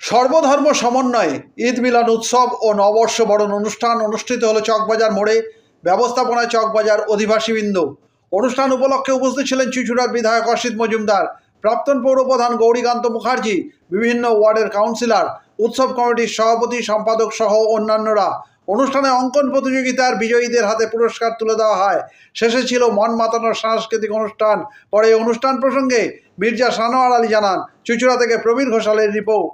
সর্বধর্ম সমন্বয়ে ঈদ মিলন উৎসব ও নববর্ষ বরণ অনুষ্ঠান অনুষ্ঠিত হলো চকবাজার মোড়ে। ব্যবস্থাপনায় চকবাজার অধিবাসীবৃন্দ। অনুষ্ঠান উপলক্ষে উপস্থিত ছিলেন চুঁচুড়ার বিধায়ক অসিত মজুমদার, প্রাক্তন পৌরপ্রধান গৌরীকান্ত মুখার্জি, বিভিন্ন ওয়ার্ডের কাউন্সিলর, উৎসব কমিটির সভাপতি সম্পাদক সহ অন্যান্যরা। অনুষ্ঠানে অঙ্কন প্রতিযোগিতার বিজয়ীদের হাতে পুরস্কার তুলে দেওয়া হয়। শেষে ছিল মন মাতানোর সাংস্কৃতিক অনুষ্ঠান। পরে এই অনুষ্ঠান প্রসঙ্গে মির্জা সানোয়ার আলী জানান। চুঁচুড়া থেকে প্রবীর ঘোষালের রিপোর্ট।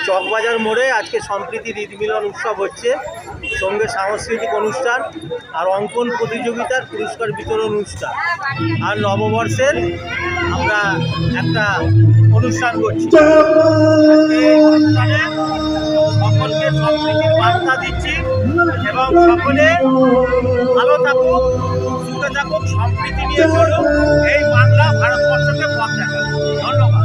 চকবাজার মোড়ে আজকে সম্প্রীতির ঈদ মিলন উৎসব হচ্ছে, সঙ্গে সাংস্কৃতিক অনুষ্ঠান আর অঙ্কন প্রতিযোগিতার পুরস্কার বিতরণ অনুষ্ঠান, আর নববর্ষের আমরা একটা অনুষ্ঠান করছি। সকলকে সম্প্রীতির বার্তা দিচ্ছি এবং সকলে ভালো থাকুক, সুখে থাকুক, সম্প্রীতি নিয়ে চলুক, এই বাংলা ভারতবর্ষকে পথ দেখাক। ধন্যবাদ।